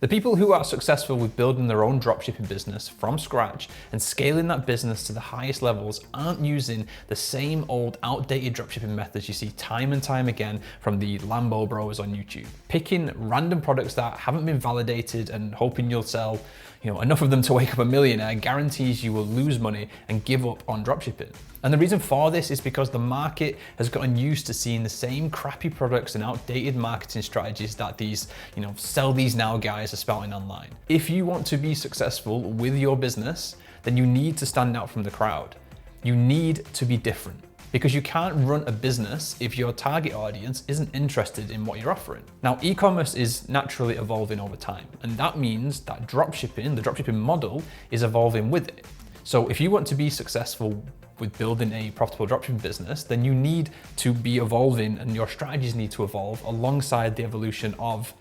The people who are successful with building their own dropshipping business from scratch and scaling that business to the highest levels aren't using the same old outdated dropshipping methods you see time and time again from the Lambo bros on YouTube. Picking random products that haven't been validated and hoping you'll sell enough of them to wake up a millionaire guarantees you will lose money and give up on dropshipping. And the reason for this is because the market has gotten used to seeing the same crappy products and outdated marketing strategies that these, sell these now guys are spouting online. If you want to be successful with your business, then you need to stand out from the crowd. You need to be different. Because you can't run a business if your target audience isn't interested in what you're offering. Now, e-commerce is naturally evolving over time, and that means that dropshipping, the dropshipping model, is evolving with it. So if you want to be successful with building a profitable dropshipping business, then you need to be evolving and your strategies need to evolve alongside the evolution of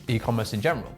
e-commerce in general.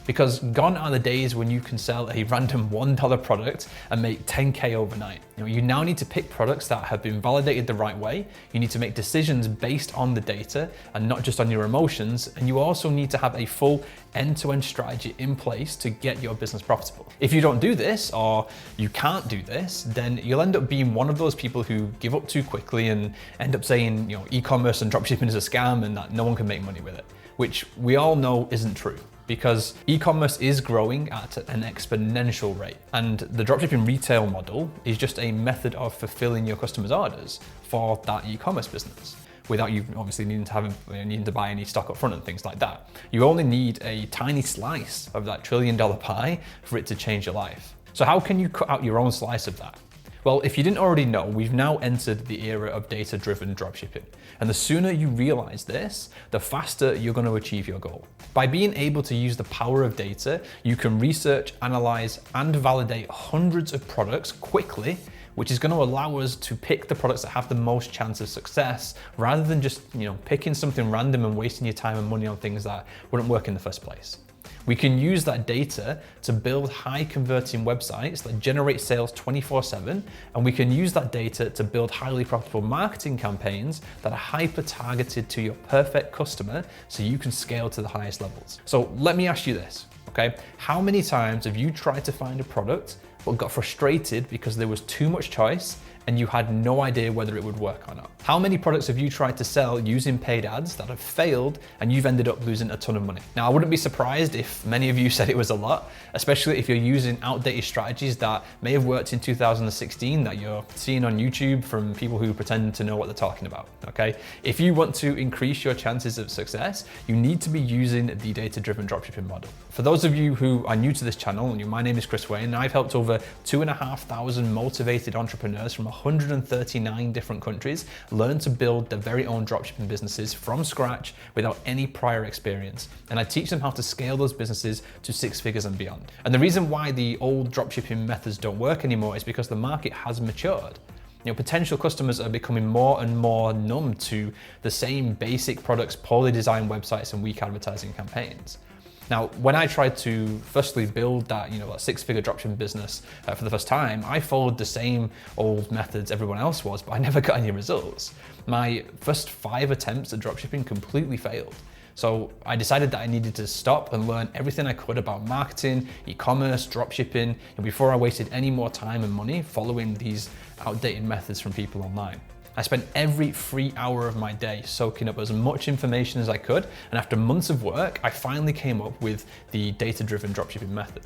Because gone are the days when you can sell a random $1 product and make 10K overnight. You now need to pick products that have been validated the right way. You need to make decisions based on the data and not just on your emotions. And you also need to have a full end-to-end strategy in place to get your business profitable. If you don't do this, or you can't do this, then you'll end up being one of those people who give up too quickly and end up saying, e-commerce and dropshipping is a scam and that no one can make money with it, which we all know isn't true. Because e-commerce is growing at an exponential rate. And the dropshipping retail model is just a method of fulfilling your customers' orders for that e-commerce business, without you obviously needing to buy any stock up front and things like that. You only need a tiny slice of that $1 trillion pie for it to change your life. So how can you cut out your own slice of that? Well, if you didn't already know, we've now entered the era of data-driven dropshipping. And the sooner you realize this, the faster you're going to achieve your goal. By being able to use the power of data, you can research, analyze, and validate hundreds of products quickly, which is going to allow us to pick the products that have the most chance of success, rather than just, picking something random and wasting your time and money on things that wouldn't work in the first place. We can use that data to build high converting websites that generate sales 24/7, and we can use that data to build highly profitable marketing campaigns that are hyper targeted to your perfect customer so you can scale to the highest levels. So let me ask you this, okay? How many times have you tried to find a product but got frustrated because there was too much choice and you had no idea whether it would work or not? How many products have you tried to sell using paid ads that have failed and you've ended up losing a ton of money? Now, I wouldn't be surprised if many of you said it was a lot, especially if you're using outdated strategies that may have worked in 2016 that you're seeing on YouTube from people who pretend to know what they're talking about, okay? If you want to increase your chances of success, you need to be using the data-driven dropshipping model. For those of you who are new to this channel, my name is Chris Wayne, and I've helped over 2,500 motivated entrepreneurs from 139 different countries learn to build their very own dropshipping businesses from scratch without any prior experience. And I teach them how to scale those businesses to 6 figures and beyond. And the reason why the old dropshipping methods don't work anymore is because the market has matured. Potential customers are becoming more and more numb to the same basic products, poorly designed websites, and weak advertising campaigns. Now, when I tried to firstly build that, that 6-figure dropshipping business for the first time, I followed the same old methods everyone else was, but I never got any results. My first 5 attempts at dropshipping completely failed. So I decided that I needed to stop and learn everything I could about marketing, e-commerce, dropshipping, before I wasted any more time and money following these outdated methods from people online. I spent every free hour of my day soaking up as much information as I could, and after months of work, I finally came up with the data-driven dropshipping method.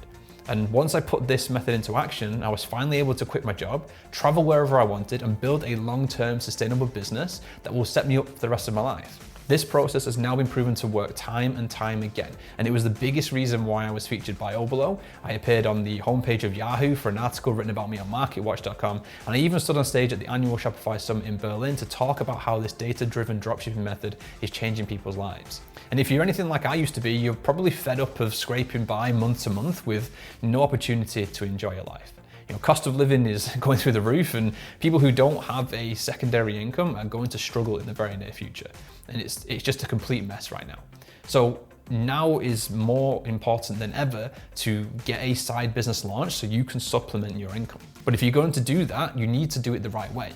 And once I put this method into action, I was finally able to quit my job, travel wherever I wanted, and build a long-term sustainable business that will set me up for the rest of my life. This process has now been proven to work time and time again, and it was the biggest reason why I was featured by Obolo. I appeared on the homepage of Yahoo for an article written about me on MarketWatch.com, and I even stood on stage at the annual Shopify Summit in Berlin to talk about how this data-driven dropshipping method is changing people's lives. And if you're anything like I used to be, you're probably fed up of scraping by month to month with no opportunity to enjoy your life. Cost of living is going through the roof, and people who don't have a secondary income are going to struggle in the very near future. And it's just a complete mess right now. So now is more important than ever to get a side business launched so you can supplement your income. But if you're going to do that, you need to do it the right way.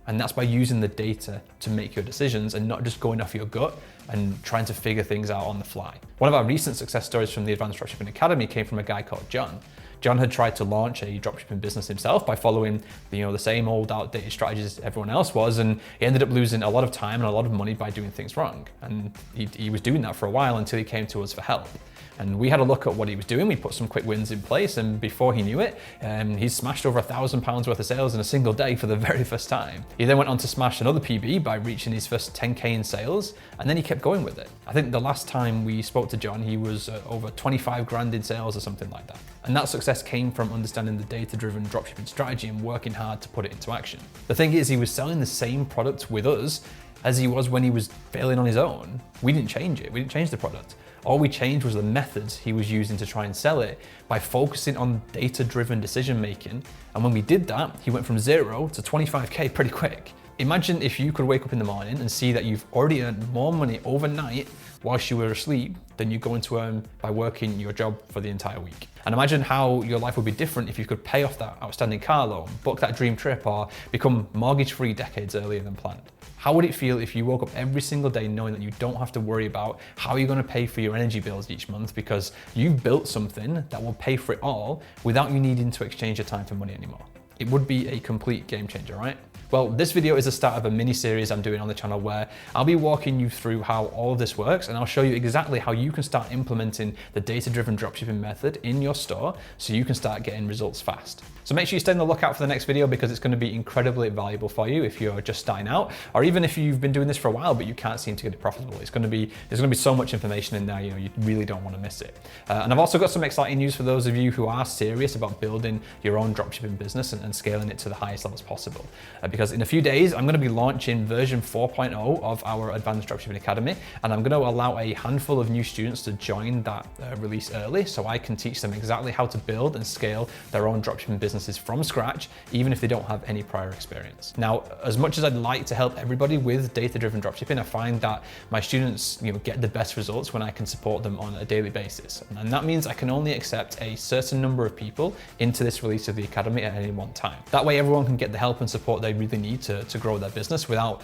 And that's by using the data to make your decisions and not just going off your gut and trying to figure things out on the fly. One of our recent success stories from the Advanced Dropshipping Academy came from a guy called John. John had tried to launch a dropshipping business himself by following, the same old outdated strategies everyone else was, and he ended up losing a lot of time and a lot of money by doing things wrong. And he was doing that for a while until he came to us for help. And we had a look at what he was doing. We put some quick wins in place, and before he knew it, he smashed over £1,000 worth of sales in a single day for the very first time. He then went on to smash another PB by reaching his first 10K in sales, and then he kept going with it. I think the last time we spoke to John, he was over 25 grand in sales or something like that. And that success came from understanding the data-driven dropshipping strategy and working hard to put it into action. The thing is, he was selling the same product with us as he was when he was failing on his own. We didn't change it. We didn't change the product. All we changed was the methods he was using to try and sell it by focusing on data-driven decision making. And when we did that, he went from 0 to 25K pretty quick. Imagine if you could wake up in the morning and see that you've already earned more money overnight whilst you were asleep than you're going to earn by working your job for the entire week. And imagine how your life would be different if you could pay off that outstanding car loan, book that dream trip, or become mortgage-free decades earlier than planned. How would it feel if you woke up every single day knowing that you don't have to worry about how you're going to pay for your energy bills each month because you've built something that will pay for it all without you needing to exchange your time for money anymore? It would be a complete game changer, right? Well, this video is the start of a mini series I'm doing on the channel where I'll be walking you through how all of this works, and I'll show you exactly how you can start implementing the data-driven dropshipping method in your store so you can start getting results fast. So make sure you stay on the lookout for the next video because it's going to be incredibly valuable for you if you're just starting out, or even if you've been doing this for a while but you can't seem to get it profitable. There's going to be so much information in there, you really don't want to miss it. And I've also got some exciting news for those of you who are serious about building your own dropshipping business and scaling it to the highest levels possible. Because in a few days, I'm going to be launching version 4.0 of our Advanced Dropshipping Academy, and I'm going to allow a handful of new students to join that release early so I can teach them exactly how to build and scale their own dropshipping businesses from scratch, even if they don't have any prior experience. Now, as much as I'd like to help everybody with data-driven dropshipping, I find that my students get the best results when I can support them on a daily basis. And that means I can only accept a certain number of people into this release of the Academy at any one time. That way everyone can get the help and support they really need to grow their business without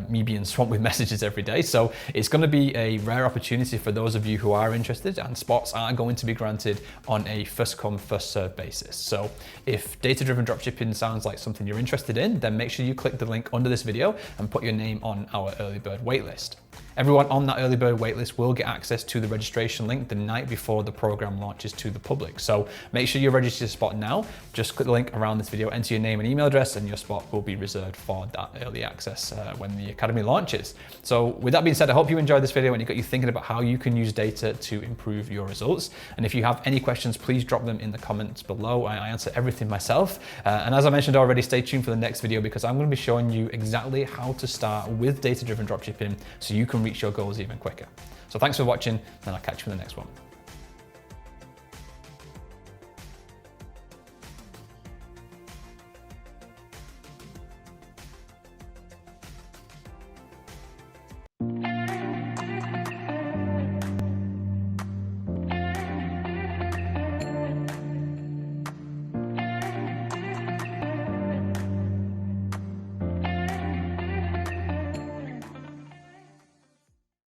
me being swamped with messages every day. So it's going to be a rare opportunity for those of you who are interested, and spots are going to be granted on a first come, first served basis. So if data-driven dropshipping sounds like something you're interested in, then make sure you click the link under this video and put your name on our early bird waitlist. Everyone on that early bird waitlist will get access to the registration link the night before the program launches to the public. So make sure you register your spot now. Just click the link around this video, enter your name and email address, and your spot will be reserved for that early access when the Academy launches. So with that being said, I hope you enjoyed this video and it got you thinking about how you can use data to improve your results. And if you have any questions, please drop them in the comments below. I answer everything myself. And as I mentioned already, stay tuned for the next video because I'm going to be showing you exactly how to start with data-driven dropshipping so you can reach your goals even quicker. So thanks for watching, and I'll catch you in the next one.